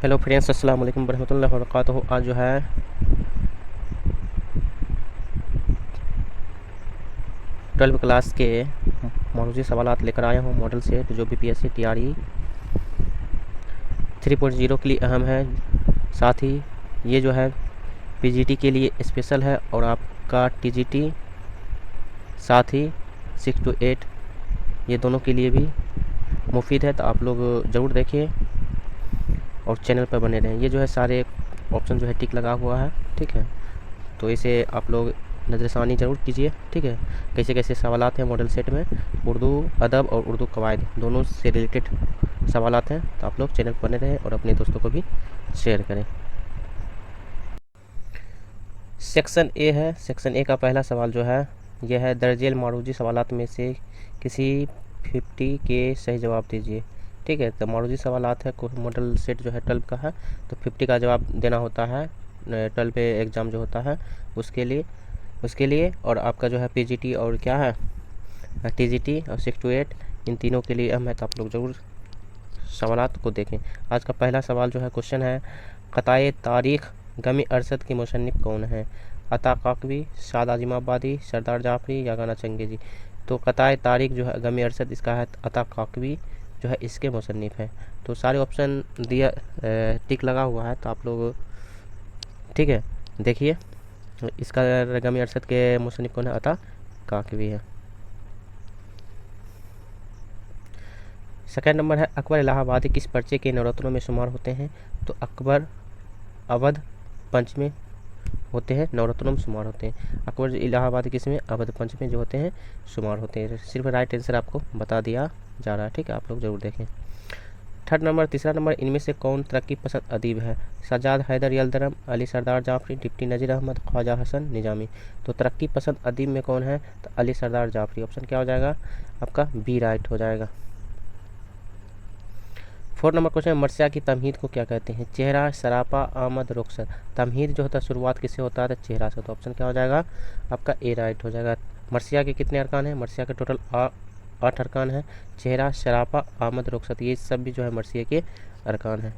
Hello friends, अस्सलाम वालेकुम वरहमतुल्लाहि वबरकातुहू। आज जो है 12 क्लास के मौजूदी सवालात लेकर आया हूँ। मॉडल सेट जो बीपीएससी टीआरई 3.0 के लिए अहम है। साथ ही ये जो है पीजीटी के लिए स्पेशल है और आपका टीजीटी साथ ही 6 to 8 ये दोनों के लिए भी मुफीद है। तो आप लोग ज़रूर देखिए और चैनल पर बने रहें। ये जो है सारे ऑप्शन जो है टिक लगा हुआ है, ठीक है। तो इसे आप लोग नज़रसानी ज़रूर कीजिए, ठीक है। कैसे कैसे सवालात हैं मॉडल सेट में, उर्दू अदब और उर्दू कवायद दोनों से रिलेटेड सवालात हैं। तो आप लोग चैनल पर बने रहें और अपने दोस्तों को भी शेयर करें। सेक्शन ए है। सेक्शन ए का पहला सवाल जो है यह है, दर्जेल मारूजी सवालात में से किसी 50 के सही जवाब दीजिए, ठीक है। तो मारूजी सवालात है, मॉडल सेट जो है 12 का है, तो 50 का जवाब देना होता है 12 पे एग्ज़ाम जो होता है उसके लिए। और आपका जो है पीजीटी और क्या है टीजीटी और 6 to 8 इन तीनों के लिए अहम है। तो आप लोग ज़रूर सवालात को देखें। आज का पहला सवाल जो है क्वेश्चन है, क़ताए तारीख़ गमी अरसद के मुसन्निफ़ कौन है? अता काकवी, साद आज़िमाबादी, सरदार जाफरी या गाना चंगेज़ी। तो क़ताए तारीख़ जो है गमी अरसद इसका है अता काकवी जो है इसके मुसन्निफ़ हैं। तो सारे ऑप्शन दिया टिक लगा हुआ है, तो आप लोग ठीक है देखिए इसका गमी अरसद के मुसन्निफ़ कौन है? अता काकवी है। सेकंड नंबर है, अकबर इलाहाबादी किस पर्चे के नवरत्नों में शुमार होते हैं? तो अकबर अवध पंच में होते हैं, नवरत्नों में शुमार होते हैं। अकबर इलाहाबादी किस में? अवध पंच में जो होते हैं शुमार होते हैं। सिर्फ राइट आंसर आपको बता दिया जा रहा है, ठीक है। आप लोग ज़रूर देखें। थर्ड नंबर, तीसरा नंबर, इनमें से कौन तरक्की पसंद अदीब है? सज्जाद हैदर यलदरम, अली सरदार जाफरी, डिप्टी नज़ीर अहमद, ख्वाजा हसन निजामी। तो तरक्की पसंद अदीब में कौन है? तो अली सरदार जाफरी। ऑप्शन क्या हो जाएगा आपका? बी राइट हो जाएगा। फोर्थ नंबर क्वेश्चन, मरसिया की तमहीद को क्या कहते हैं? चेहरा, सरापा, आमद, रुखसत। तमहीद जो होता है शुरुआत किससे होता है? तो चेहरा से। तो ऑप्शन क्या हो जाएगा आपका? ए राइट हो जाएगा। मरसिया के कितने अरकान हैं? मरसिया के टोटल 8 अरकान हैं। चेहरा, सरापा, आमद, रुखसत ये सब भी जो है मरसिया के अरकान हैं।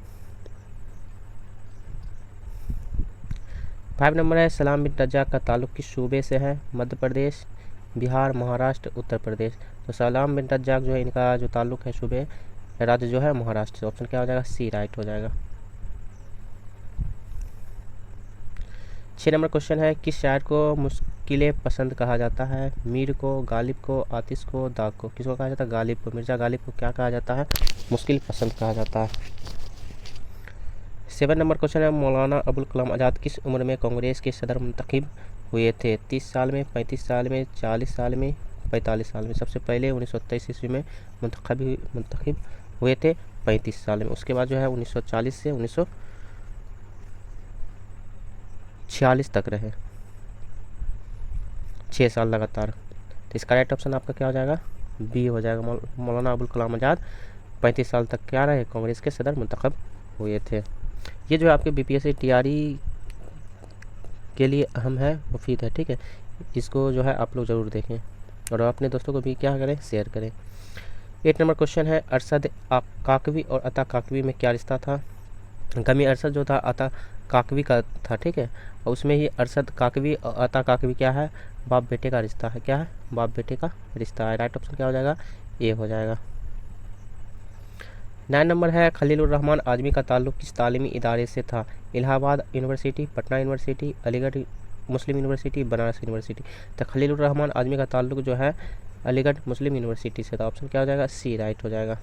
5 नंबर है, सलाम बिन रज्जाक का ताल्लुक़ किस सूबे से है? मध्य प्रदेश, बिहार, महाराष्ट्र, उत्तर प्रदेश। तो सलाम बिन रज्जाक जो है इनका जो ताल्लुक़ है सूबे राज्य जो है महाराष्ट्र से। ऑप्शन क्या हो जाएगा? सी राइट हो जाएगा। 6 नंबर क्वेश्चन है, किस शायर को मुश्किल पसंद कहा जाता है? मीर को, गालिब को, आतिश को, दाग को। किसको कहा जाता है? गालिब को। मिर्ज़ा गालिब को क्या कहा जाता है? मुश्किल पसंद कहा जाता है। 7 नंबर क्वेश्चन है, मौलाना अबुल कलाम आज़ाद किस उम्र में कांग्रेस के सदर मुंतखब हुए थे? 30 साल में, 35 साल में, 40 साल में, 45 साल में। सबसे पहले 1923 ईस्वी में मुंतखब हुए थे 35 साल में। उसके बाद जो है 1940 से 1946 तक रहे, 6 साल लगातार। तो इसका राइट ऑप्शन आपका क्या हो जाएगा? बी हो जाएगा। मौलाना अबुल कलाम आज़ाद 35 साल तक क्या रहे? कांग्रेस के सदर मुंतखब हुए थे। ये जो है आपके बीपीएससी टीआरई के लिए अहम है, मुफीद है, ठीक है। इसको जो है आप लोग ज़रूर देखें और अपने दोस्तों को भी क्या करें? शेयर करें। 8 नंबर क्वेश्चन है, अरशद काकवी और अता काकवी में क्या रिश्ता था? गमी अरशद जो था अता काकवी का था, ठीक है। और उसमें ही अरशद काकवी और अता काकवी क्या है? बाप बेटे का रिश्ता है। क्या है? बाप बेटे का रिश्ता है। राइट ऑप्शन क्या हो जाएगा? ए हो जाएगा। 9 नंबर है, खलीलुर रहमान आज़मी का ताल्लुक़ किस तालीमी इदारे से था? इलाहाबाद यूनिवर्सिटी, पटना यूनिवर्सिटी, अलीगढ़ मुस्लिम यूनिवर्सिटी, बनारस यूनिवर्सिटी। तो खलीलुर रहमान आज़मी का ताल्लुक़ जो है अलीगढ़ मुस्लिम यूनिवर्सिटी से था। ऑप्शन क्या हो जाएगा? सी राइट हो जाएगा।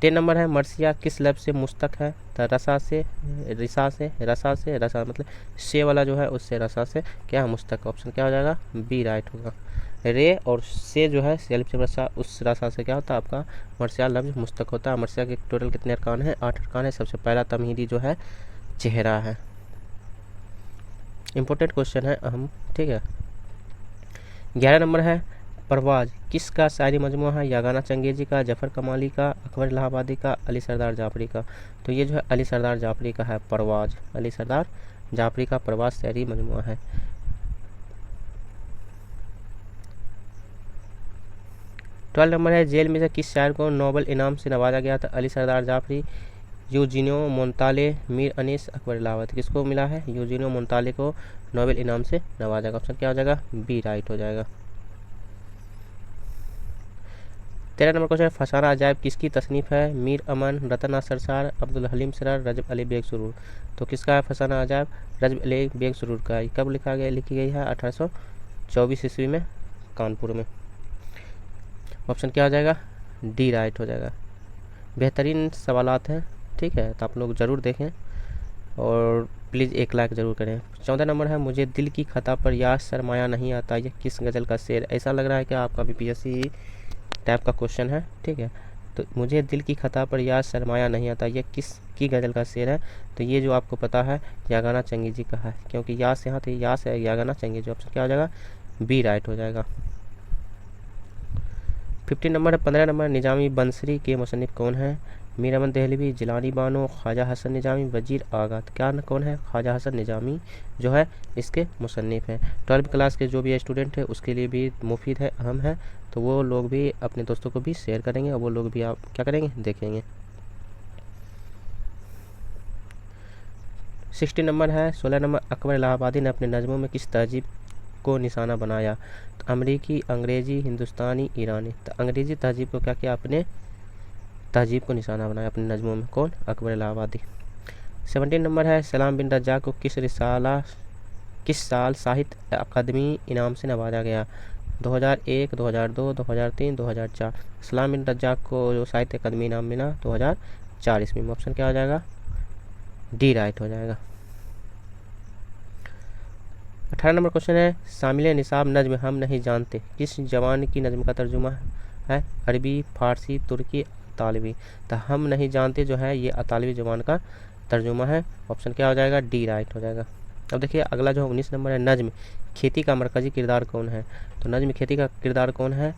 10 नंबर है, मरसिया किस लफ्ज़ से मुश्तक है? तो रसा से, रिसा से, रसा मतलब से वाला जो है उससे रसा से क्या है? मुश्तक। ऑप्शन क्या हो जाएगा? बी राइट होगा। रे और से जो है सेल्फ से रसा, उस रसा से क्या होता है आपका? मरसिया लफ्ज़ मुश्तक होता है। मरसिया के टोटल कितने अरकान हैं? 8 अरकान है। सबसे पहला तमहीदी जो है चेहरा है। इंपॉर्टेंट क्वेश्चन है अहम, ठीक है। 11 नंबर है, परवाज़ किसका शायरी मजमूआ है? यागाना चंगेज़ी का, जफ़र कमाली का, अकबर इलाहाबादी का, अली सरदार जाफरी का। तो ये जो है अली सरदार जाफरी का है परवाज़। अली सरदार जाफरी का परवाज़ शायरी मजमूआ है। 12 नंबर है, जेल में से किस शायर को नोबल इनाम से नवाजा गया था? अली सरदार जाफरी, यूजीनियो मोंताले, मीर अनीस, अकबर इलाहाबादी, किसको मिला है? यूजीनियो मोंताले को नोबेल इनाम से नवाजा गया। ऑप्शन क्या हो जाएगा? बी राइट हो जाएगा। 13 नंबर क्वेश्चन, फसाना अजायब किसकी तसनीफ है? मीर अमन, रतना सरसार, अब्दुल हलीम सरार, रजब अली बेग सुरूर। तो किसका है फसाना अजायब? रजब अली बेग सुरूर का। कब लिखी गई है? 1824 ईस्वी में, कानपुर में। ऑप्शन क्या हो जाएगा? डी राइट हो जाएगा। बेहतरीन सवालात हैं, ठीक है, तो आप लोग ज़रूर देखें और प्लीज़ एक लाइक ज़रूर करें। 14 नंबर है, मुझे दिल की खता पर याद सरमाया नहीं आता, ये किस गज़ल का शेर? ऐसा लग रहा है कि आपका BPSC टाइप का क्वेश्चन है, ठीक है। तो मुझे दिल की खता पर याद सरमाया नहीं आता, ये किस की गज़ल का शेर है? तो ये जो आपको पता है यागाना चंगी जी का है, क्योंकि याद से यहाँ तो याद से यागाना चंगी जी। ऑप्शन क्या हो जाएगा? बी राइट हो जाएगा। 15 नंबर है, 15 नंबर, निजामी बंसरी के मुसन्निफ कौन है? मीर अहमद देहलवी, जिलानी बानो, ख्वाजा हसन निजामी, वजीर आगा। तो क्या कौन है? ख्वाजा हसन निजामी जो है इसके मुसन्निफ हैं। 12वीं क्लास के जो भी स्टूडेंट है उसके लिए भी मुफीद है, अहम है, तो वो लोग भी अपने दोस्तों को भी शेयर करेंगे और वो लोग भी आप क्या करेंगे? देखेंगे। 60 नंबर है, 16 नंबर, अकबर इलाहाबादी ने अपने नज़्मों में किस तहजीब को निशाना बनाया? तो अमरीकी, अंग्रेज़ी, हिंदुस्तानी, ईरानी। तो अंग्रेज़ी तहजीब को क्या किया? अपने तहजीब को निशाना बनाया अपने नज़्मों में। कौन? अकबर इलाहाबादी। 17 नंबर है, सलाम बिन रज्जाक को किस साल साहित्य अकादमी इनाम से नवाजा गया? 2001, 2002, 2003, 2004। सलाम बिन रज्जाक को जो साहित्य अकादमी इनाम मिला 2004 ईस्वी में। ऑप्शन क्या हो जाएगा? डी राइट हो जाएगा। 18 नंबर क्वेश्चन है, शामिल निसाब नज्म हम नहीं जानते किस जवान की नज्म का तर्जुमा है? अरबी, फारसी, तुर्की, अतालवी। तो हम नहीं जानते जो है ये अतालवी जवान का तर्जुमा है। ऑप्शन क्या हो जाएगा? डी राइट हो जाएगा। अब देखिए अगला जो 19 नंबर है, नज्म खेती का मरकज़ी किरदार कौन है? तो नज्म खेती का किरदार कौन है?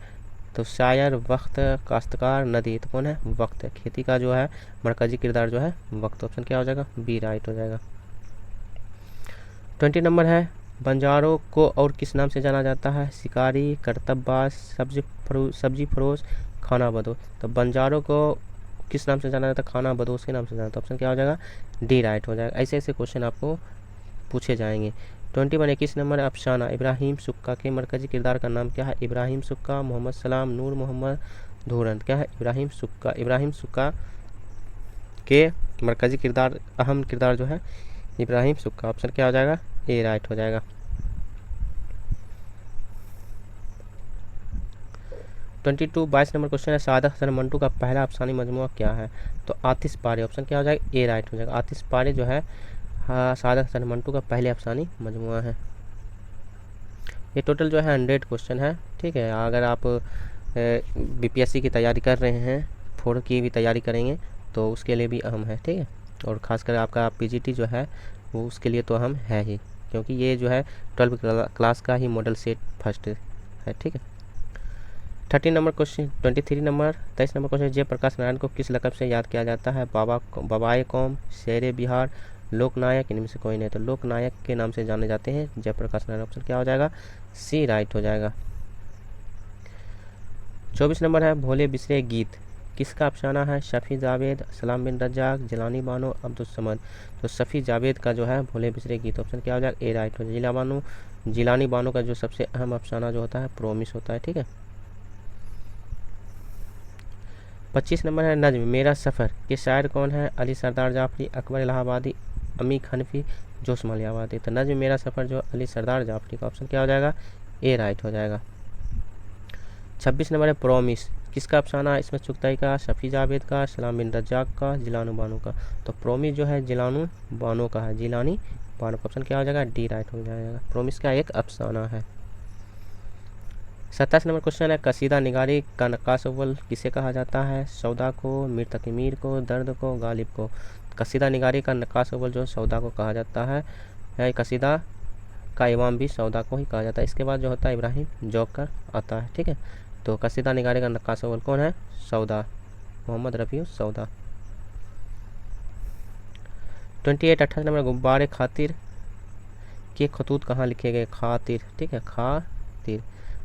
तो शायर, वक्त, काश्तकार, नदी। तो कौन है? वक्त। खेती का जो है मरकज़ी किरदार जो है वक्त। ऑप्शन क्या हो जाएगा? बी राइट हो जाएगा। 20 नंबर है, बंजारों को और किस नाम से जाना जाता है? शिकारी, करतब्बाज, सब्जी फरोश, खाना बदोश। तो बंजारों को किस नाम से जाना जाता है? खाना बदोश के नाम से जाना जाता है। ऑप्शन क्या हो जाएगा? डी राइट हो जाएगा। ऐसे ऐसे क्वेश्चन आपको पूछे जाएंगे। 21 नंबर, अफसाना इब्राहिम सुक्का के मरकज़ी किरदार का नाम क्या है? इब्राहिम सुक्का, मोहम्मद सलाम, नूर मोहम्मद, धुरंत। क्या है? इब्राहिम सुक्का के मरकज़ी किरदार, अहम किरदार जो है इब्राहिम सुक्का। ऑप्शन क्या हो जाएगा? ए राइट हो जाएगा। 22 नंबर क्वेश्चन है, सादत हसन मंटू का पहला अफसानी मजमूआ क्या है? तो आतिशबारी। ऑप्शन क्या हो जाएगा? ए राइट हो जाएगा। आतिशबारी जो है सादत हसन मंटू का पहले अफसानी मजमूआ है। ये टोटल जो है 100 क्वेश्चन है, ठीक है। अगर आप BPSC की तैयारी कर रहे हैं, 4 की भी तैयारी करेंगे तो उसके लिए भी अहम है, ठीक है। और ख़ासकर आपका PGT जो है वो उसके लिए तो अहम है ही, क्योंकि ये जो है 12 क्लास का ही मॉडल सेट फर्स्ट है, ठीक है। 23 नंबर क्वेश्चन, जयप्रकाश नारायण को किस लक़ब से याद किया जाता है? बाबाए कौम, शेर बिहार, लोकनायक, इनमें से कोई नहीं। तो लोकनायक के नाम से जाने जाते हैं जयप्रकाश नारायण। ऑप्शन क्या हो जाएगा? सी राइट हो जाएगा। 24 नंबर है, भोले बिसरे गीत किसका अफसाना है? शफ़ी जावेद, सलाम बिन रज्जाक, जिलानी बानो, अब्दुल समद। तो शफ़ी जावेद का जो है भोले बिसरे गीत। ऑप्शन क्या हो जाएगा? ए राइट हो जाएगा। जिलानी बानो का जो सबसे अहम अफसाना जो होता है प्रोमिस होता है, ठीक है। 25 नंबर है, नज्म मेरा सफ़र के शायर कौन है? अली सरदार जाफरी, अकबर इलाहाबादी, अमीक हनफी, जोश मलियाबादी। तो नज्म मेरा सफ़र जो अली सरदार जाफरी का। ऑप्शन क्या हो जाएगा? ए राइट हो जाएगा। 26 नंबर है, प्रोमिस किसका अफसाना है? इसमें चुगताई का, शफ़ी जावेद का, सलाम बिन रज्जाक का, जिलानी बानो का। तो प्रोमिस जो है जिलानी बानो का है, जिलानी बानो का। ऑप्शन क्या हो जाएगा? डी राइट हो जाएगा। प्रोमिस का एक अफसाना है। 27 नंबर क्वेश्चन है, कसीदा निगारी का नक्काश अव्वल किसे कहा जाता है? सौदा को, मीर तकी मीर को, दर्द को, गालिब को। कसीदा निगारी का नक्काश अव्वल जो सौदा को कहा जाता है। कसीदा का इमाम भी सौदा को ही कहा जाता है। इसके बाद जो होता है इब्राहिम जौकर आता है, ठीक है। तो कसीदा निगारी का नक्काश अव्वल कौन है? सौदा, मोहम्मद रफ़ी सौदा। 28 नंबर, गुब्बारे खातिर के खतूत कहाँ लिखे गए? खातिर, ठीक है, खातिर।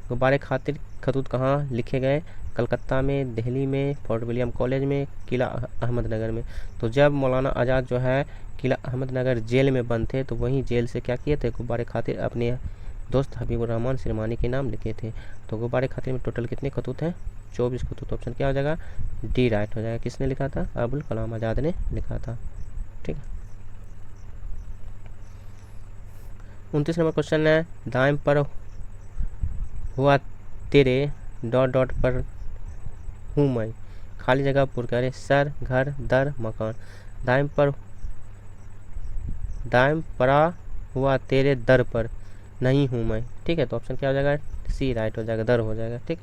गुब्बारे खातिर खतूत कहाँ लिखे गए? कलकत्ता में, दिल्ली में, फोर्ट विलियम कॉलेज में, किला अहमदनगर में। तो जब मौलाना आज़ाद जो है किला अहमदनगर जेल में बंद थे तो वहीं जेल से क्या किए थे, गुब्बारे खातिर अपने दोस्त हबीबुर रहमान सिरमानी के नाम लिखे थे। तो गुब्बारे खातिर में टोटल कितने खतूत हैं, 24 खतूत। ऑप्शन क्या हो जाएगा, डी राइट हो जाएगा। किसने लिखा था, अबुल कलाम आज़ाद ने लिखा था। ठीक है। 29 नंबर क्वेश्चन है, दाएं पर हुआ तेरे डॉट डॉट पर हूँ मैं, खाली जगह पुर करे, सर, घर, दर, मकान। दाएं परा हुआ तेरे दर पर नहीं हूँ मैं। ठीक है, तो ऑप्शन क्या हो जाएगा, सी राइट हो जाएगा, दर हो जाएगा। ठीक।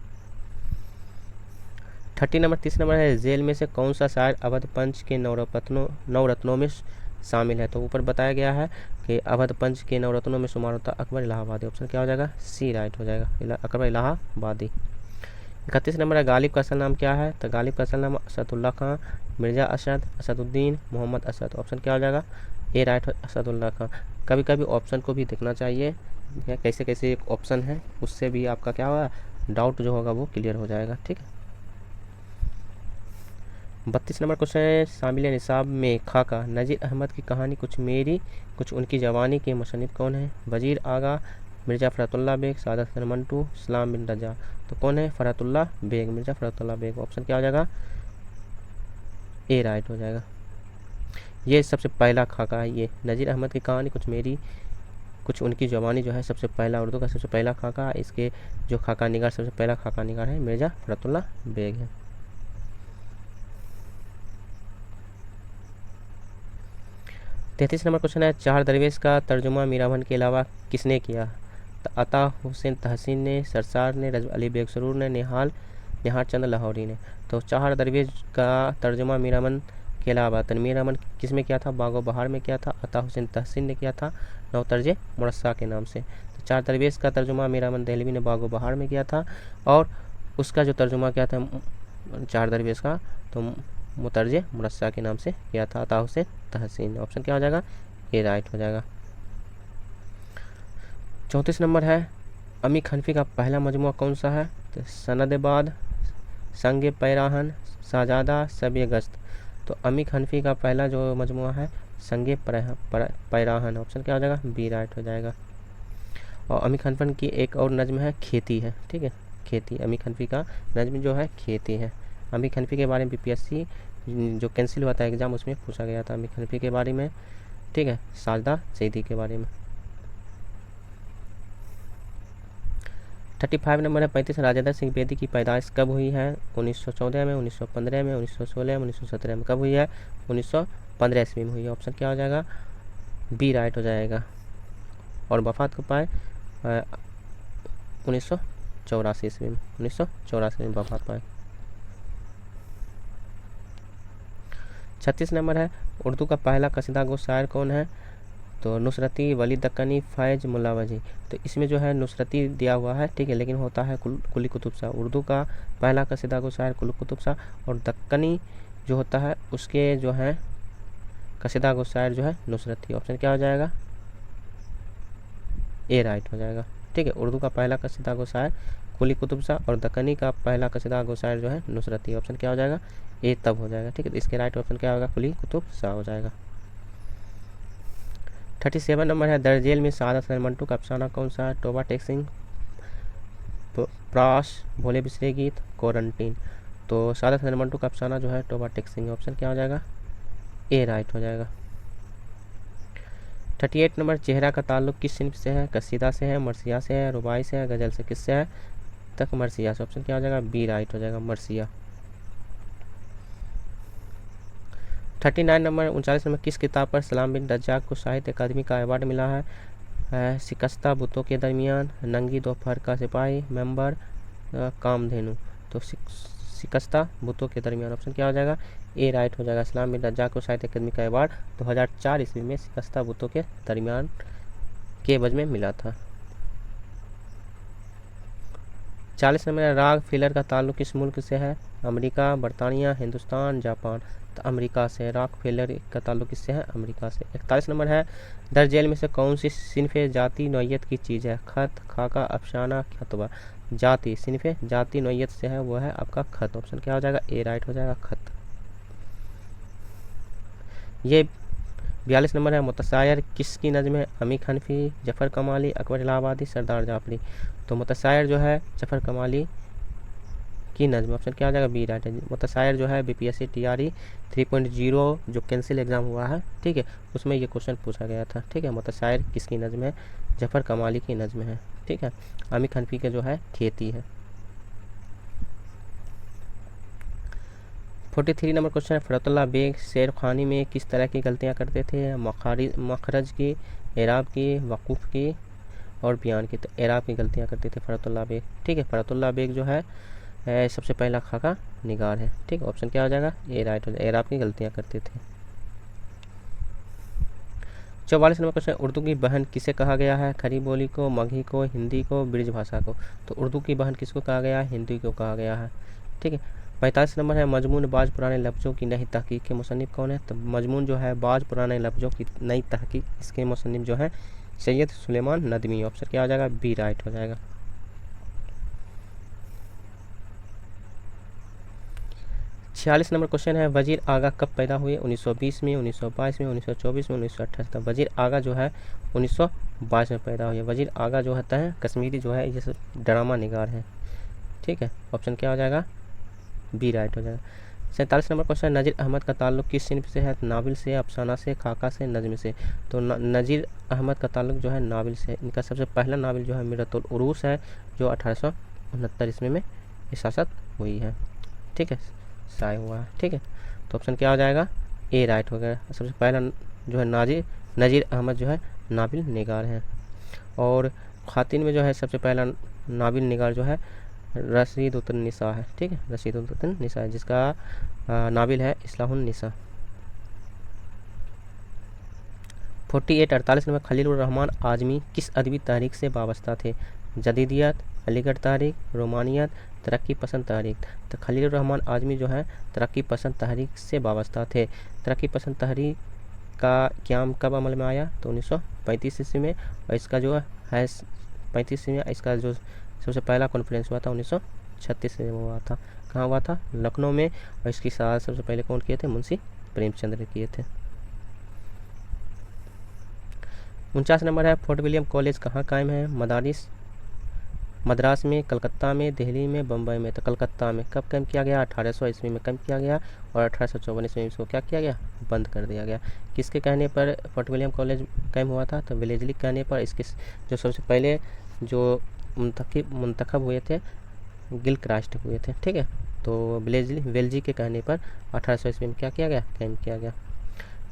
30 नंबर है, जेल में से कौन सा शायर अवध पंच के नवरत्नों में शामिल है। तो ऊपर बताया गया है कि अवध पंच के नवरत्नों में शुमार होता अकबर इलाहाबादी। ऑप्शन क्या हो जाएगा, सी राइट हो जाएगा, अकबर इलाहाबादी। 31 नंबर है, गालिब का असल नाम क्या है। तो गालिब का असल नाम असदुल्ला खां, मिर्ज़ा असद, असदुद्दीन, मोहम्मद असद। ऑप्शन क्या हो जाएगा, ए राइट हो, असदुल्ला खां। कभी कभी ऑप्शन को भी देखना चाहिए, कैसे कैसे एक ऑप्शन है, उससे भी आपका क्या होगा, डाउट जो होगा वो क्लियर हो जाएगा। ठीक है। 32 नंबर क्वेश्चन है, शामिल निसाब में खाका नज़ीर अहमद की कहानी कुछ मेरी कुछ उनकी जवानी के मुसन्निफ कौन है। वजीर आगा, मिर्ज़ा फ़रहतुल्लाह बेग, सादत हसन मंटू, इस्लाम बिन रजा। तो कौन है, फ़रहतुल्लाह बेग, मिर्ज़ा फ़रहतुल्लाह बेग। ऑप्शन क्या हो जाएगा, ए राइट हो जाएगा। ये सबसे पहला खाका है, ये नज़ीर अहमद की कहानी कुछ मेरी कुछ उनकी जवानी जो है सबसे पहला उर्दू का सबसे पहला खाका। इसके जो खाका निगार सबसे पहला खाका निगार है मिर्ज़ा फ़रहतुल्लाह बेग है। 33 नंबर क्वेश्चन है, चार दरवेश का तर्जुमा मीराबन के अलावा किसने किया। अता हुसैन तहसीन ने, सरसार ने, रजब अली बेग सरूर ने, निहार चंद लाहौरी ने। तो चार दरवेश का तर्जुमा मीराबन के अलावा तनवीर अमन किस में किया था, बागो बहार में किया था। अता हुसैन तहसीन ने किया था नवतर्जे मुरस्सा के नाम से। तो चार दरवेश का तर्जुमा मीराबन दहलवी ने बागो बहार में किया था, और उसका जो तर्जुमा किया था चार दरवेश का तो मुतर्जे मुरस्सा के नाम से किया था अता हुसैन तहसीन। ऑप्शन क्या हो जाएगा, ए राइट हो जाएगा। 34 नंबर है, अमी हनफी का पहला मजमुआ कौन सा है। तो सनद-ए-बाद, संग पैराहन, साजादा, शब गश्त। तो अमी हनफी का पहला जो मजमुआ है संग पैराहन। ऑप्शन क्या हो जाएगा, बी राइट हो जाएगा। और अमी हनफी की एक और नज्म है खेती है। ठीक है, खेती, अमी हनफी का नज्म जो है खेती है। अमी हनफी के बारे में बीपीएससी जो कैंसिल हुआ था एग्ज़ाम उसमें पूछा गया था अमी हनफी के बारे में। ठीक है, साजदा सईदी के बारे में। 35 नंबर है, 35 राजेंद्र सिंह बेदी की पैदाइश कब हुई है। 1914 में, 1915 में, 1916 में, 1917 में। कब हुई है, 1915 ईस्वी में हुई है। ऑप्शन क्या हो जाएगा, बी राइट हो जाएगा। और वफात कब पाए, 1984 ईस्वी में, 1984 में वफात पाए। 36 नंबर है, उर्दू का पहला कसीदा गो शायर कौन है। तो नुसरती, वली दक्कनी, फैज, मुल्ला वजी। तो इसमें जो है नुसरती दिया हुआ है, ठीक है, लेकिन होता है कुली कुतुब शाह। उर्दू का पहला कसीदा गो शायर कुली कुतुब शाह, और दक्कनी जो होता है उसके जो है कसीदा गो शायर जो है नुसरती। ऑप्शन क्या हो जाएगा, ए राइट हो जाएगा। ठीक है, उर्दू का पहला कसीदा गो शायर कुली कुतुब शाह और दक्कनी का पहला कसीदा गो शायर जो है नुसरती। ऑप्शन क्या हो जाएगा, ए तब हो जाएगा। ठीक है, तो इसके राइट ऑप्शन क्या होगा, कुली कुतुब शाह हो जाएगा। 37 नंबर है, दरजेल में सादत हसन मंटू का अफसाना कौन सा है। टोबा टेक्सिंग, प्राश, भोले बिसरे गीत, क्वारंटीन। तो सादत हसन मंटू का अफसाना जो है टोबा टेक्सिंग। ऑप्शन क्या हो जाएगा, ए राइट हो जाएगा। 38 नंबर, चेहरा का ताल्लुक किस सिन्फ से है। कसीदा से है, मरसिया से है, रुबाई से है, गज़ल से। किससे है, तक मरसिया से। ऑप्शन क्या हो जाएगा, बी राइट हो जाएगा, मरसिया। 39 नंबर, 39 नंबर, किस किताब पर सलाम बिन रज्जाक को साहित्य अकादमी का अवार्ड मिला है। शिकस्ता बुतों के दरमियान, नंगी दोपहर का सिपाही, मेंबर, कामधेनु। तो शिकस्ता बुतों के दरमियान। ऑप्शन क्या हो जाएगा, ए राइट हो जाएगा। सलाम बिन रज्जाक को साहित्य अकादमी का अवार्ड 2004 ईस्वी में शिकस्ता बुतों के दरमियान के एवज में मिला था। 40 नंबर है, राग फिलर का ताल्लुक किस मुल्क से है? अमेरिका, बरतानिया, हिंदुस्तान, जापान। तो अमेरिका से। राग फिलर का ताल्लुक किससे है? अमेरिका से। 41 नंबर है, दर्ज झेल में से कौन सी सिन्फ जाति नौयत की चीज़ है? खत, खाका, अफसाना, खतबा। जाति, सिन्फ जाति नौयत से है, वो है आपका खत। ऑप्शन क्या हो जाएगा? ए राइट हो जाएगा, खत। ये 42 नंबर है, मुतशायर किसकी नज़्म है? अमीर हनफी, जफ़र कमाली, अकबर इलाहाबादी, सरदार जाफरी। तो मुतशायर जो है जफ़र कमाली की नज़्म। ऑप्शन क्या हो जाएगा? बी राइट है। मुतशायर जो है बीपीएससी टीआरई 3.0 जो कैंसिल एग्ज़ाम हुआ है, ठीक है, उसमें ये क्वेश्चन पूछा गया था। ठीक है, मुतशायर किसकी नज़्म है? जफ़र कमाली की नज़्म है। ठीक है, अमीर हनफी के जो है खेती है। 43 नंबर क्वेश्चन है, फ़रतुल्लाह बेग शेर ख़ानी में किस तरह की गलतियाँ करते थे? मखरज की, एराब की, वक़ूफ़ की और बयान की। तो एराब की गलतियाँ करते थे फ़रतुल्लाह बेग। ठीक है, फ़रतुल्लाह बेग जो है सबसे पहला खाका निगार है। ठीक है, ऑप्शन क्या हो जाएगा? ए राइट हो जाएगा, एराब की गलतियाँ करते थे। 44 नंबर क्वेश्चन, उर्दू की बहन किसे कहा गया है? खड़ी बोली को, मगही को, हिंदी को, ब्रिज भाषा को। तो उर्दू की बहन किसको कहा गया है? हिंदी को कहा गया है। ठीक है, 45 नंबर है, मजमून बाज पुराने लफ्ज़ों की नई तहकीक के मुसन्निफ़ कौन है? तो मजमून जो है बाज पुराने लफ्ज़ों की नई तहकीक, इसके मुसन्निफ़ जो है सैयद सुलेमान नदवी। ऑप्शन क्या हो जाएगा? बी राइट हो जाएगा। 46 नंबर क्वेश्चन है, वज़ीर आगा कब पैदा हुए? 1920 में, 1922 में, 1924 में, 1928 में। वज़ीर आगा जो है 1922 में पैदा हुए। वज़ीर आगा जो होता है कश्मीरी जो है ये सब ड्रामा निगार है। ठीक है, ऑप्शन क्या हो जाएगा? बी राइट हो जाएगा। 47 नंबर क्वेश्चन, नज़ीर अहमद का ताल्लुक किस सिन्फ से है? नाबिल से, अफसाना से, खाका से, नज़्म से। तो नज़ीर अहमद का ताल्लुक जो है नाबिल से। इनका सबसे पहला नाबिल जो है मिरतुल उरूस है, जो 1869 ईस्वी में इशाअत हुई है। ठीक है, शाये हुआ है। ठीक है, तो ऑप्शन क्या हो जाएगा? ए राइट हो गया। सबसे पहला जो है नज़ीर अहमद जो है नाबिल निगार है। और ख़ातिन में जो है सबसे पहला नाबिल निगार जो है रशीदुन निसा है। ठीक है, रशीदुन निसा है, जिसका नाबिल है इस्लाहुन निसा। 48 नंबर, खलीलुर रहमान आज़मी किस अदबी तहरीक से वाबस्ता थे? जदीदियत, अलीगढ़ तहरीक, रोमानियत, तरक्की पसंद तहरीक। तो खलीलुर रहमान आज़मी जो है तरक्की पसंद तहरीक से वाबस्ता थे। तरक्की पसंद तहरीक का क़याम कब अमल में आया? तो 1935 ईस्वी में। और इसका जो है 35 में इसका जो सबसे पहला कॉन्फ्रेंस हुआ था 1936 में हुआ था। कहाँ हुआ था? लखनऊ में। और इसकी शहादत सबसे पहले कौन किए थे? मुंशी प्रेमचंद ने किए थे। 49 नंबर है, फोर्ट विलियम कॉलेज कहाँ कायम है? मद्रास में, कलकत्ता में, दिल्ली में, बम्बई में। तो कलकत्ता में। कब कायम किया गया? 1800 ईस्वी में कायम किया गया। और 1854 ईस्वी में इसको क्या किया गया? बंद कर दिया गया। किसके कहने पर फोर्ट विलियम कॉलेज कायम हुआ था? तो वेलेज़ली के कहने पर। इसके जो सबसे पहले जो मुंतखब हुए थे गिलक्रास्ट हुए थे। ठीक है, तो वेलजी के कहने पर 1800 ईस्वी में क्या किया गया? कायम किया गया।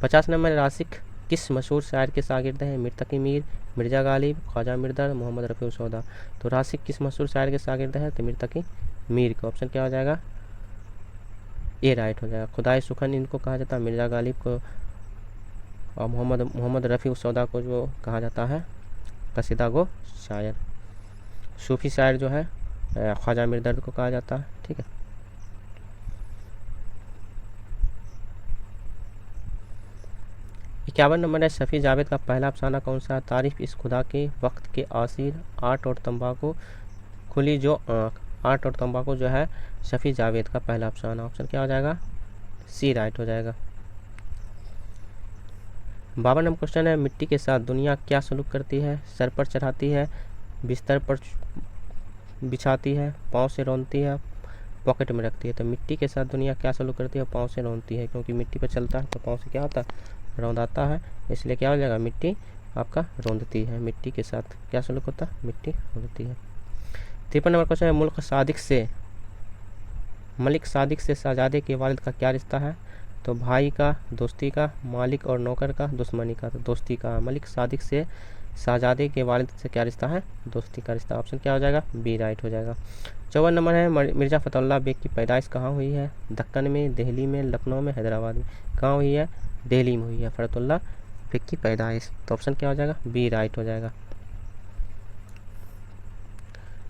50 नंबर, राशिक किस मशहूर शायर के शागिर्द हैं? मीर तकी मीर, मिर्ज़ा गालिब, ख्वाजा मिर्दर, मोहम्मद रफ़ी सौदा। तो राशिक किस मशहूर शायर के शागिर्द है? तो मीर तकी मीर का। ऑप्शन क्या हो जाएगा? ए राइट हो जाएगा। खुदाई सुखन इनको कहा जाता है, मिर्ज़ा गालिब को। और मोहम्मद रफ़ी सौदा को जो कहा जाता है कसीदा गो शायर। सूफ़ी शायर जो है ख्वाजा मिर्दर को कहा जाता है। ठीक है, 51 नंबर है, शफ़ी जावेद का पहला अफसाना कौन सा? तारीफ़ इस खुदा के, वक्त के आसिर, आर्ट और तंबाकू, खुली जो आँख। आर्ट और तंबाकू जो है शफ़ी जावेद का पहला अफसाना। ऑप्शन क्या हो जाएगा? सी राइट हो जाएगा। 52 नंबर क्वेश्चन है, मिट्टी के साथ दुनिया क्या सलूक करती है? सर पर चढ़ाती है, बिस्तर पर बिछाती है, पाँव से रौंदती है, पॉकेट में रखती है। तो मिट्टी के साथ दुनिया क्या सलूक करती है? पाँव से रौंदती है, क्योंकि मिट्टी पर चलता है तो पाँव से क्या होता है? रौंदाता है। इसलिए क्या हो जाएगा? मिट्टी आपका रौंदती है। मिट्टी के साथ क्या सलूक होता है? मिट्टी रौंदती है। 53 नंबर क्वेश्चन है, मलिक सादिक से शहजादे के वालिद का क्या रिश्ता है? तो भाई का, दोस्ती का, मालिक और नौकर का, दुश्मनी का। तो दोस्ती का। मलिक सादिक से शहजादे के वालिद से क्या रिश्ता है? दोस्ती का रिश्ता। ऑप्शन क्या हो जाएगा? बी राइट हो जाएगा। 54 नंबर है, मिर्ज़ा फ़तहुल्लाह बेग की पैदाइश कहाँ हुई है? दक्कन में, दिल्ली में, लखनऊ में, हैदराबाद में। कहाँ हुई है? दिल्ली में हुई है फ़तहुल्लाह बेग की पैदाइश। तो ऑप्शन क्या हो जाएगा? बी राइट हो जाएगा।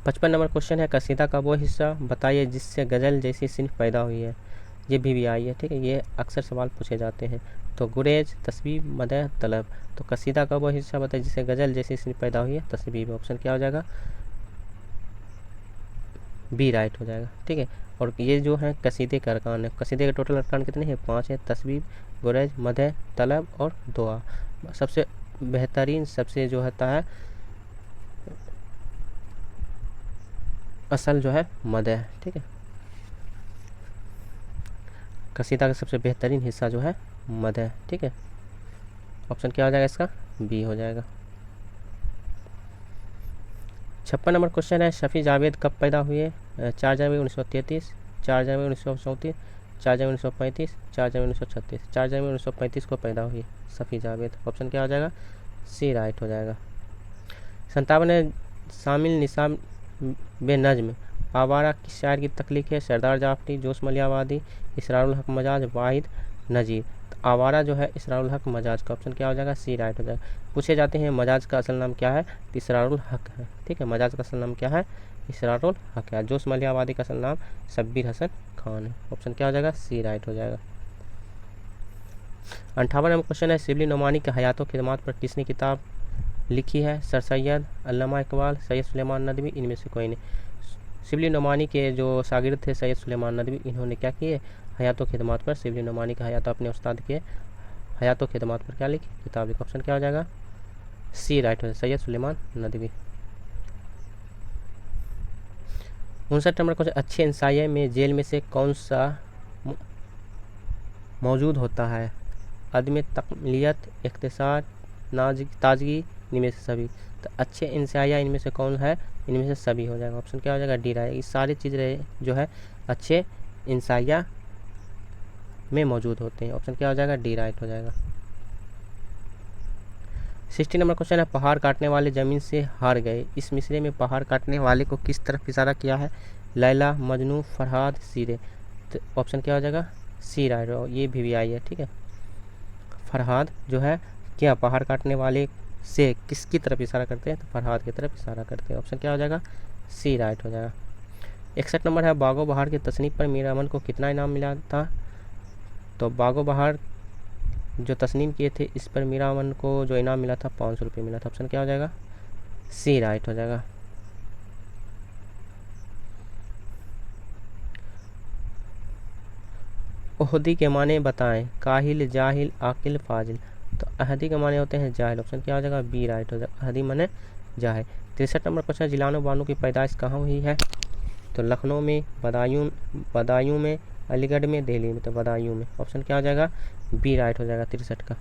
55 नंबर क्वेश्चन है, कसीदा का वो हिस्सा बताइए जिससे गज़ल जैसी सिन्फ पैदा हुई है। ये भी आई है, ठीक है, ये अक्सर सवाल पूछे जाते हैं। तो गुरेज, तस्बीब, मदह, तलब। तो कसीदा का वो हिस्सा बताइए जिससे गज़ल जैसी सिन्फ पैदा हुई है, तस्बीब। ऑप्शन क्या हो जाएगा, बी राइट हो जाएगा, ठीक है। और ये जो है कसीदे के अरकान है, कसीदे के टोटल अरकान कितने हैं, 5 है। तस्बीब, गुरेज, मदह, तलब और दुआ। सबसे बेहतरीन, सबसे जो होता है असल जो है मदह, ठीक है। कसीदा का सबसे बेहतरीन हिस्सा जो है मदह, ठीक है। ऑप्शन क्या हो जाएगा इसका, बी हो जाएगा। 56 नंबर क्वेश्चन है, शफ़ी जावेद कब पैदा हुए। 4 जनवरी 1933, 4 जनवरी 1934, 4 जनवरी 1935, 4 जनवरी 1936। 4 जनवरी 1935 को पैदा हुई शफ़ी जावेद। ऑप्शन क्या हो जाएगा, सी राइट हो जाएगा। 57 शामिल निसाब बे नज़्म आवारा किस शायर की तख्लीक है। सरदार जाफरी, जोश मलियावादी, इसरारुल हक मजाज, वाहिद नजीर। तो आवारा जो है इसरारुल हक मजाज का। ऑप्शन क्या हो जाएगा, सी राइट हो जाएगा। पूछे जाते हैं मजाज का असल नाम क्या है, तो इसरारुल हक है, ठीक है। मजाज का असल नाम क्या है, इसरारुल हक है। जोश मलियावादी का असल नाम शब्बीर हसन खान है। ऑप्शन क्या हो जाएगा, सी राइट हो जाएगा। 58 नंबर क्वेश्चन है, शिबली नोमानी के हयात व खिदमात पर किसने किताब लिखी है। सर सैयद, अल्लामा इकबाल, सैयद सुलेमान नदवी, इनमें से कोई नहीं। शिबली नोमानी के जो शागिर्द थे सैयद सुलेमान नदवी, इन्होंने क्या किए, हयात व खिदमात पर, शिबली नोमानी का हयात अपने उस्ताद के हयात व खिदमात पर क्या लिखी, किताब लिखी। ऑप्शन क्या हो जाएगा, सी राइट हो, सैयद सुलेमान नदवी। 59 नंबर क्वेश्चन, अच्छे इंसाइए में जेल में से कौन सा मौजूद होता है। अदम तकमिलियत, इख्तिसार, ताजगी, इनमें से सभी। तो अच्छे इंसाइया इनमें से कौन है, इनमें से सभी हो जाएगा। ऑप्शन क्या हो जाएगा, डी राइट। ये सारी चीज़ें जो है अच्छे इंसाइया में मौजूद होते हैं। ऑप्शन क्या हो जाएगा, डी राइट हो जाएगा। 60 नंबर क्वेश्चन है, पहाड़ काटने वाले ज़मीन से हार गए। इस मिसरे में पहाड़ काटने वाले को किस तरफ इशारा किया है। लैला, मजनू, फरहाद, सीरे। तो ऑप्शन क्या हो जाएगा, सी राइट हो। ये भी आई है, ठीक है। फरहाद जो है क्या पहाड़ काटने वाले से किसकी तरफ इशारा करते हैं, तो फरहाद की तरफ इशारा करते हैं। ऑप्शन क्या हो जाएगा, सी राइट हो जाएगा। 61 नंबर है, बागो बहार की तसनीफ पर मीर अमन को कितना इनाम मिला था। तो बागो बहार जो तस्नीम किए थे इस पर मीर अमन को जो इनाम मिला था 500 रुपये मिला था। ऑप्शन क्या हो जाएगा, सी राइट हो जाएगा। ओहदी के माने बताएं, काहिल, जाहिल, आकिल, फाजिल। तो अहदी के माने होते हैं जाहिल। ऑप्शन क्या हो जाएगा, बी राइट हो जाएगा, अहदी माने जाहिल। 63 नंबर क्वेश्चन, जिलानो बानो की पैदाइश कहाँ हुई है। तो लखनऊ में, बदायूं में, अलीगढ़ में, दिल्ली में। तो बदायूं में। ऑप्शन क्या हो जाएगा, बी राइट हो जाएगा 63 का।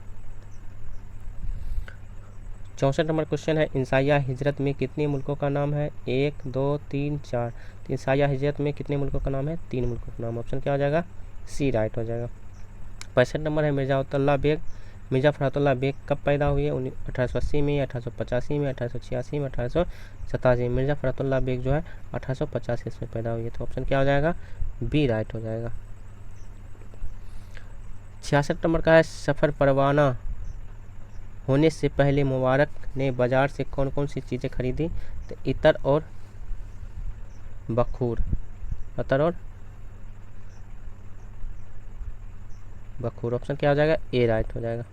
64 नंबर क्वेश्चन है, इंसाइया हिजरत में कितने मुल्कों का नाम है। 1, 2, 3, 4। तो इंसाइया हिजरत में कितने मुल्कों का नाम है, 3 मुल्कों का नाम। ऑप्शन क्या हो जाएगा, सी राइट हो जाएगा। 65 नंबर है, मिर्ज़ा फ़खरुद्दौला बेग कब पैदा हुए। 1880 में, 1885 में, 1886 में, 1887 में। मिर्ज़ा फ़खरुद्दौला बेग जो है 1885 में पैदा हुई है। तो ऑप्शन क्या हो जाएगा, बी राइट हो जाएगा। 66 नंबर का है, सफ़र परवाना होने से पहले मुबारक ने बाज़ार से कौन कौन सी चीज़ें खरीदी। तो इतर और बखूर, ऑप्शन क्या हो जाएगा, ए राइट हो जाएगा।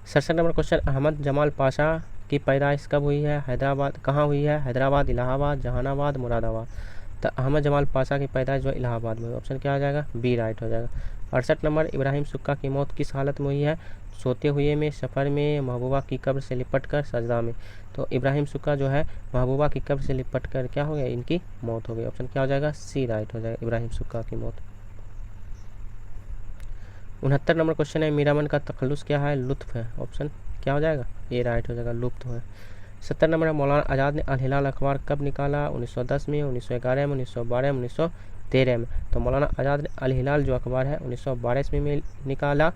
सड़सठ नंबर क्वेश्चन, अहमद जमाल पाशा की पैदाइश कब हुई है। हैदराबाद, कहाँ हुई है। हैदराबाद, इलाहाबाद, जहानाबाद, मुरादाबाद। तो अहमद जमाल पाशा की पैदाइश जो है इलाहाबाद में। ऑप्शन क्या हो जाएगा, बी राइट हो जाएगा। 68 नंबर, इब्राहिम सुक्का की मौत किस हालत में हुई है। सोते हुए में, सफ़र में, महबूबा की कब्र से लिपट कर, सजदा में। तो इब्राहिम सुक्का जो है महबूबा की कब्र से लिपट कर क्या हो गया, इनकी मौत हो गई। ऑप्शन क्या हो जाएगा, सी राइट हो जाएगा, इब्राहिम सुक्का की मौत। 69 नंबर क्वेश्चन है, मीरामन का तखल्लुस क्या है, लुत्फ़ है। ऑप्शन क्या हो जाएगा, ए राइट हो जाएगा, लुत्फ़ है। 70 नंबर है, मौलाना आज़ाद ने अल हिलाल अखबार कब निकाला। 1910 में, 1911 में, 1912 में, 1913 में। तो मौलाना आज़ाद ने अल हिलाल जो अखबार है 1912 ईस्वी में निकाला,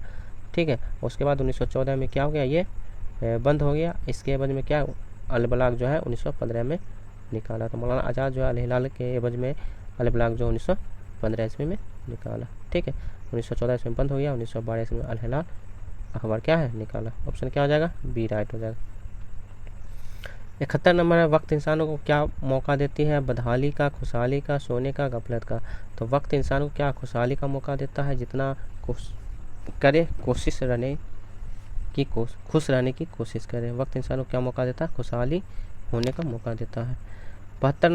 ठीक है। उसके बाद 1914 में क्या हो गया, ये बंद हो गया। इसके एवज में क्या, अल बलाग जो है 1915 में निकाला। तो मौलाना आज़ाद जो है अल हिलाल के एवज में अल बलाग जो 1915 ईस्वी में निकाला, ठीक है। 1914 ईस्वी में बंद हो गया, 1912 ईस्वी में अल हिलाल अखबार क्या है निकाला। ऑप्शन क्या हो जाएगा, बी राइट हो जाएगा। 71 नंबर है, वक्त इंसानों को क्या मौका देती है, बदहाली का, खुशहाली का, सोने का, गफलत का। तो वक्त इंसान को क्या खुशहाली का मौका देता है, जितना करे कोशिश रहने की खुश रहने की कोशिश करे। वक्त इंसान को क्या मौका देता है, खुशहाली होने का मौका देता है। 72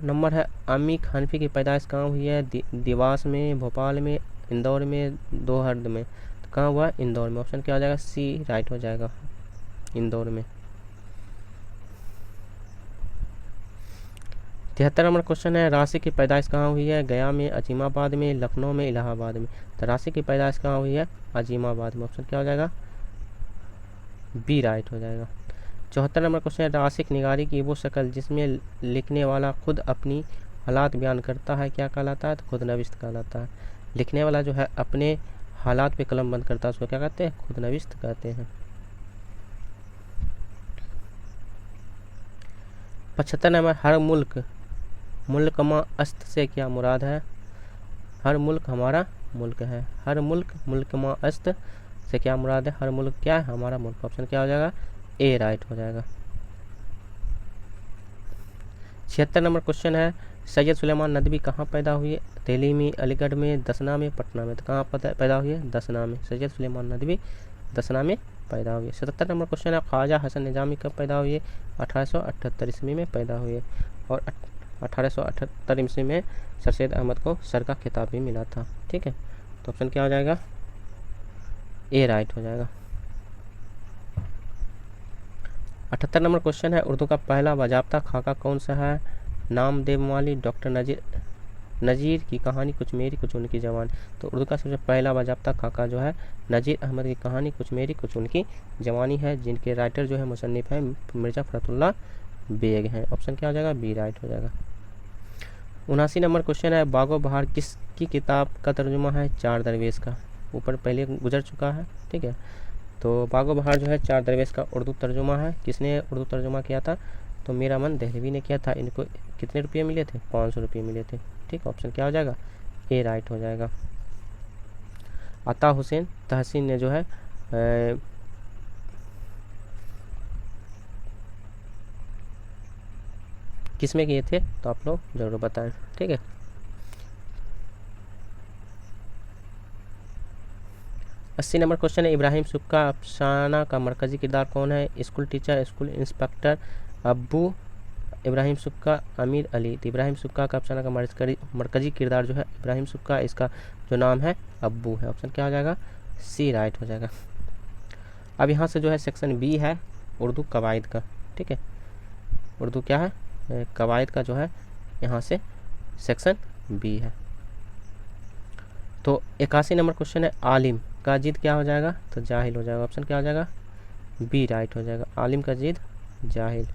नंबर है, अमीक हनफी की पैदाइश कहाँ हुई है, देवास में, भोपाल में, इंदौर में, दोहर्द में। तो कहाँ हुआ, इंदौर में। ऑप्शन क्या हो जाएगा, सी राइट हो जाएगा, इंदौर में। 73 नंबर क्वेश्चन है, राशि की पैदाइश कहाँ हुई है, गया में, अजीमाबाद में, लखनऊ में, इलाहाबाद में। तो राशि की पैदाइश कहाँ हुई है, अजीमाबाद में। ऑप्शन क्या हो जाएगा, बी राइट हो जाएगा। 74 नंबर क्वेश्चन है, रासिक निगारी की वो शक्ल जिसमें लिखने वाला खुद अपनी हालात बयान करता है क्या कहलाता है, तो खुद नविश्त कहलाता है। लिखने वाला जो है अपने हालात पे कलम बंद करता है उसको क्या कहते हैं, खुद नविश्त कहते हैं। 75 नंबर, हर मुल्क मा अस्त से क्या मुराद है, हर मुल्क हमारा मुल्क है। हर मुल्क मा अस्त से क्या मुराद है, हर मुल्क क्या है, हमारा मुल्क। ऑप्शन क्या हो जाएगा, ए राइट हो जाएगा। 76 नंबर क्वेश्चन है, सैयद सुलेमान नदवी कहाँ पैदा हुए, दिल्ली में, अलीगढ़ में, दसना में, पटना में। तो कहाँ पैदा हुए, दसना में। सैयद सुलेमान नदवी दसना में पैदा हुए। 77 नंबर क्वेश्चन है, ख्वाजा हसन निजामी कब पैदा हुए, 1878 ईस्वी में पैदा हुए। और 1878 ईस्वी में सर सैयद अहमद को सर का खिताब भी मिला था। ठीक है, तो ऑप्शन क्या हो जाएगा, ए राइट हो जाएगा। 78 नंबर क्वेश्चन है, उर्दू का पहला बाजाब्ता खाका कौन सा है, नाम देवमाली, डॉक्टर नज़ीर की कहानी कुछ मेरी कुछ उनकी जवान। तो उर्दू का सबसे पहला बाजाब्ता खाका जो है नज़ीर अहमद की कहानी कुछ मेरी कुछ उनकी जवानी है, जिनके राइटर जो है मुसन्निफ है मिर्ज़ा फ़खरुल्लाह बेग हैं। ऑप्शन क्या हो जाएगा, बी राइट हो जाएगा। 79 नंबर क्वेश्चन है, बागो बहार किसकी किताब का तर्जुमा है, चार दरवेश का। ऊपर पहले गुजर चुका है। ठीक है, तो बागो बहार जो है चार दरवेश का उर्दू तर्जुमा है। किसने उर्दू तर्जुमा किया था, तो मीरा मन दहलवी ने किया था। इनको कितने रुपये मिले थे, 500 रुपये मिले थे। ठीक, ऑप्शन क्या हो जाएगा, ए राइट हो जाएगा। अता हुसैन तहसीन ने जो है किस में किए थे, तो आप लोग जरूर बताएं। ठीक है, अस्सी नंबर क्वेश्चन है, इब्राहिम सुक्का का अफसाना का मरकजी किरदार कौन है, स्कूल टीचर, स्कूल इंस्पेक्टर, अब्बू, इब्राहिम सुक्का, अमीर अली। तो इब्राहिम सुक्का का अफसाना का मरकजी किरदार जो है इब्राहिम सुक्का, इसका जो नाम है अब्बू है। ऑप्शन क्या हो जाएगा, सी राइट हो जाएगा। अब यहाँ से जो है सेक्शन बी है उर्दू कवायद का। ठीक है, उर्दू क्या है, कवायद का जो है यहाँ से सेक्शन बी है। तो 81 नंबर क्वेश्चन है, आलिम का जिद क्या हो जाएगा, तो जाहिल हो जाएगा। ऑप्शन क्या हो जाएगा, बी राइट हो जाएगा, आलिम का जिद जाहिल।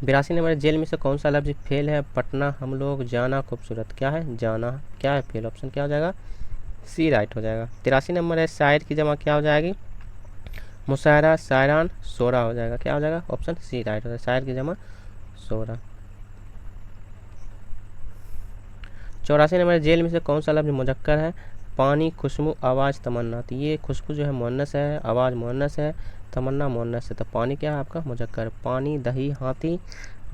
82 नंबर, जेल में से कौन सा लफ्ज फेल है, पटना, हम लोग, जाना, खूबसूरत। क्या है, जाना क्या है फेल। ऑप्शन क्या हो जाएगा, सी राइट हो जाएगा। 83 नंबर है, शायर की जमा क्या हो जाएगी, मुशायरा, शायरान, शोरा हो जाएगा। क्या हो जाएगा, ऑप्शन सी राइट हो जाएगा, शायर की जमा शोरा। 84 नंबर, जेल में से कौन सा लफ्ज मुजक्कर है, पानी, खुशबू, आवाज़, तमन्ना। तो ये खुशबू जो है मुअन्नस है, आवाज़ मुअन्नस है, तमन्ना मुअन्नस है। तो पानी क्या है आपका मुजक्कर, पानी, दही, हाथी,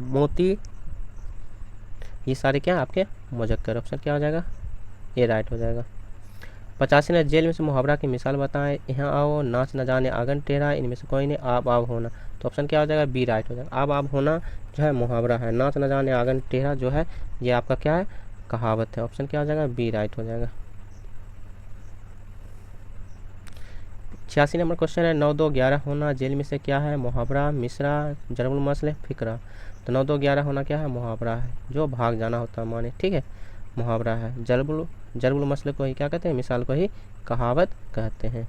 मोती, ये सारे क्या है आपके मुजक्कर। ऑप्शन क्या हो जाएगा, ए राइट हो जाएगा। 85 ने, जेल में से मुहावरा की मिसाल बताएं, यहाँ आओ, नाच न जाने आंगन टेढ़ा, इनमें से कोई नहीं, आप होना। तो ऑप्शन क्या हो जाएगा, बी राइट हो जाएगा। आप होना जो है मुहावरा है, नाच न जाने आंगन टेढ़ा जो है ये आपका क्या है, कहावत है। ऑप्शन क्या हो जाएगा, बी राइट हो जाएगा। 86 नंबर क्वेश्चन है, 9 2 11 होना जेल में से क्या है, मुहावरा, मिसरा, जरबुल मसल, फिक्रा। तो 9 2 11 होना क्या है, मुहावरा है, जो भाग जाना होता है माने। ठीक है, मुहावरा है। जरबुल मसल को ही क्या कहते हैं, मिसाल को ही कहावत कहते हैं।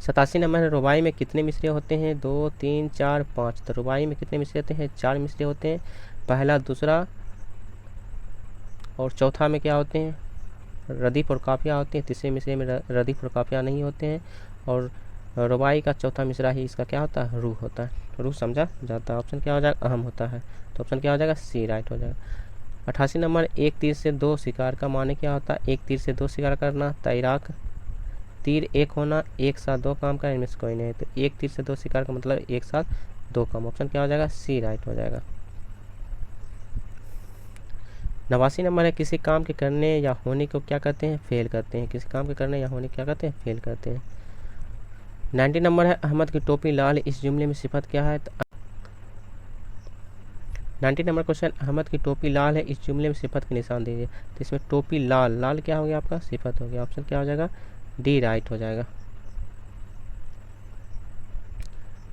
87 नंबर है, रुबाई में कितने मिसरे होते हैं, 2 3 4 5। तो रुबाई में कितने मिसरे होते हैं, 4 मिसरे होते हैं। पहला, दूसरा और चौथा में क्या होते हैं, रदीफ और काफिया होते हैं। तीसरे मिसरे में रदीफ और काफिया नहीं होते हैं। और रुबाई का चौथा मिसरा ही इसका क्या होता है, रूह होता है, रूह समझा जाता है। ऑप्शन क्या हो जाएगा, अहम होता है, तो ऑप्शन क्या हो जाएगा, सी राइट हो जाएगा। 88 नंबर, एक तीर से दो शिकार का माने क्या होता है, एक तीर से दो शिकार करना, तैराक, तीर एक होना, एक साथ दो काम का, इनमें से कोई नहीं, तो एक तीर से दो शिकार का मतलब एक साथ दो काम, ऑप्शन क्या हो जाएगा, सी राइट हो जाएगा। 89 नंबर है, किसी काम के करने या होने को क्या कहते हैं, फेल करते हैं, किसी काम के करने या होने को क्या कहते हैं, फेल करते हैं। 90 नंबर है, अहमद की टोपी लाल इस जुमले में सिफत क्या है, 90 नंबर क्वेश्चन, अहमद की टोपी लाल है इस जुमले में सिफत के निशान दीजिए, तो इसमें टोपी लाल, लाल क्या हो गया आपका, सिफत हो गया, ऑप्शन क्या हो जाएगा, डी राइट हो जाएगा।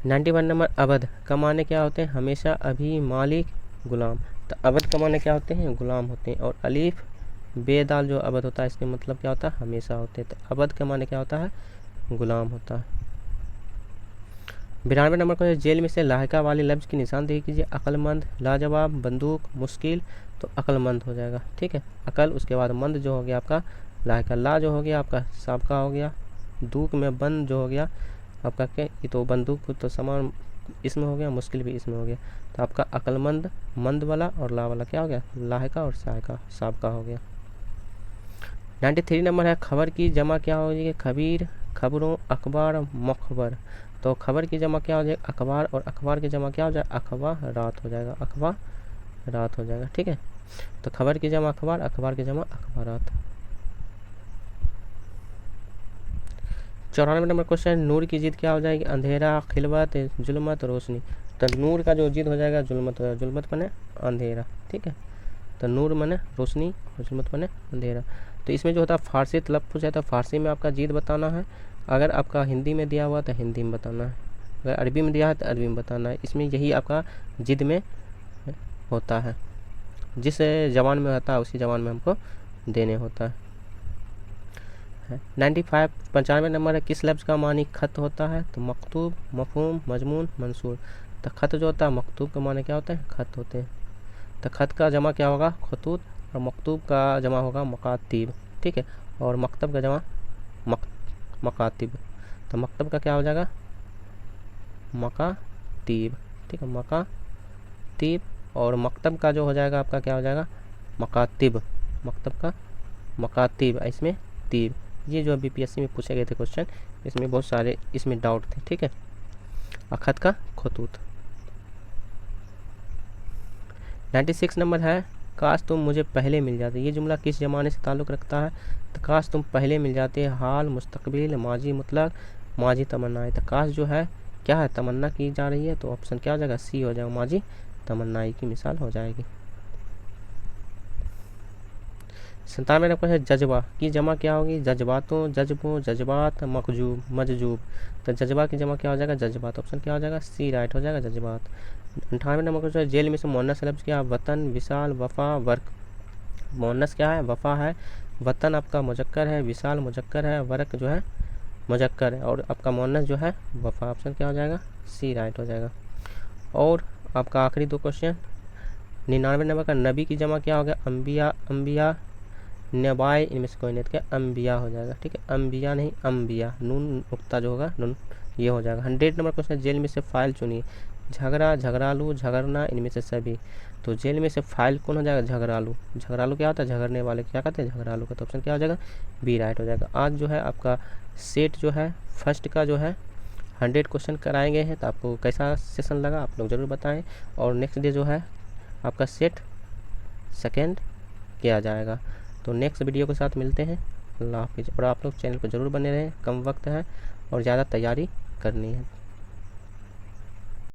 91 नंबर, अबद का माने क्या होते हैं, हमेशा, अभी, मालिक, गुलाम, तो अबद का माने क्या होते हैं, गुलाम होते हैं, और अलीफ बेदाल जो अबद होता है इसके मतलब क्या होता है, हमेशा होते हैं, तो अबद का माने क्या होता है, गुलाम होता है। 92 नंबर को जेल में से लाहिका वाले लफ्ज़ की निशानदेही कीजिए, अक्लमंद, लाजवाब, बंदूक, मुश्किल, तो अक्लमंद हो जाएगा, ठीक है, अकल, उसके बाद मंद जो हो गया आपका लाहिका, ला जो हो गया आपका साबका हो गया, दूक में बंद जो हो गया आपका क्या, ये तो बंदूक तो समान इसमें हो गया, मुश्किल भी इसमें हो गया, तो आपका अक्लमंद, मंद वाला और ला वाला क्या हो गया, लाहिका और साबका हो गया। 93 नंबर है, खबर की जमा क्या हो जाएगी, खबीर, खबरों, अखबार, मखबर, तो खबर की जमा क्या हो जाएगा, अखबार, और अखबार की जमा क्या हो जाएगा, अखबारात हो जाएगा, अखबारात हो जाएगा, ठीक है, तो खबर की जमा अखबार, अखबार की जमा अखबारात। 94 नंबर क्वेश्चन, नूर की जिद क्या हो जाएगी, अंधेरा, खिलवत, जुल्मत, रोशनी, तो नूर का जो जिद हो जाएगा जुल्मत हो जाएगा, जुल्मत बने अंधेरा, ठीक है, तो नूर बने रोशनी और जुल्मत बने अंधेरा। तो इसमें जो होता है फारसी तलफ़्फ़ुज़ है, तो फारसी में आपका जिद बताना है, अगर आपका हिंदी में दिया हुआ तो हिंदी में बताना है, अगर अरबी में दिया है तो अरबी में बताना है, इसमें यही आपका जिद में होता है, जिस जबान में होता है उसी जबान में हमको देने होता है। 95 नंबर है, किस लफ्ज़ का मानी खत होता है, तो मकतूब, मफ़हूम, मजमून, मंसूर, तो खत जो होता है मकतूब का माने क्या होता है, खत होते हैं, तो खत का जमा क्या होगा, खतूत, और मकतूब का जमा होगा मकातीब, ठीक है, और मकतब का जमा मकातिब, तो मकतब का क्या हो जाएगा, मकातीब, ठीक है, मकातीब, और मकतब का जो हो जाएगा आपका क्या हो जाएगा, मकातिब, मकतब का मकातिब, इसमें तीब, ये जो बीपीएससी में पूछे गए थे क्वेश्चन, इसमें बहुत सारे इसमें डाउट थे, ठीक है, और खत का खतूत। 96 नंबर है, काश तुम मुझे पहले मिल जाते, ये जुमला किस ज़माने से ताल्लुक़ रखता है, तो काश तुम पहले मिल जाते, हाल, मुस्तकबिल, माजी मुतलक, माजी तमन्नाएं, तो काश जो है क्या है, तमन्ना की जा रही है, तो ऑप्शन क्या हो जाएगा, सी हो जाएगा, माजी तमन्नाई की मिसाल हो जाएगी। 97 नंबर है, जज्बा की जमा क्या होगी, जज्बातों, जज्बों, जज्बात, मखजूब, मजजूब, तो जज्बा की जमा क्या हो जाएगा, जज्बात, ऑप्शन क्या हो जाएगा, सी राइट हो जाएगा, जज्बात। 98 नंबर क्वेश्चन, जेल में से मुअन्नस लफ्ज़ क्या, वतन, विशाल, वफ़ा, वर्क, मुअन्नस क्या है, वफ़ा है, वतन आपका मुजक्कर है, विशाल मुजक्कर है, वर्क जो है मुजक्कर है, और आपका मुअन्नस जो है वफ़ा, ऑप्शन क्या हो जाएगा, सी राइट हो जाएगा। और आपका आखिरी दो क्वेश्चन, 99 नंबर का, नबी की जमा क्या हो गया, अम्बिया, अम्बिया, नबाए, इनमें से कोई नहीं, तो क्या अम्बिया हो जाएगा, ठीक है, अम्बिया नहीं अम्बिया, नून नुक्ता जो होगा नून, ये हो जाएगा। 100 नंबर क्वेश्चन, जेल में से फ़ाइल चुनिए, झगड़ा, झगड़ालू, झगड़ना, इनमें से सभी, तो जेल में से फाइल कौन हो जाएगा, झगड़ालू, झगड़ालू क्या होता है, झगड़ने वाले क्या कहते हैं, झगड़ालू का, तो ऑप्शन क्या हो जाएगा, बी राइट हो जाएगा। आज जो है आपका सेट जो है फर्स्ट का जो है 100 क्वेश्चन कराए गए हैं, तो आपको कैसा सेशन लगा आप लोग ज़रूर बताएं, और नेक्स्ट डे जो है आपका सेट सेकेंड किया जाएगा। तो नेक्स्ट वीडियो के साथ मिलते हैं, अल्लाह हाफिज़, और आप लोग चैनल पर ज़रूर बने रहें, कम वक्त है और ज़्यादा तैयारी करनी है।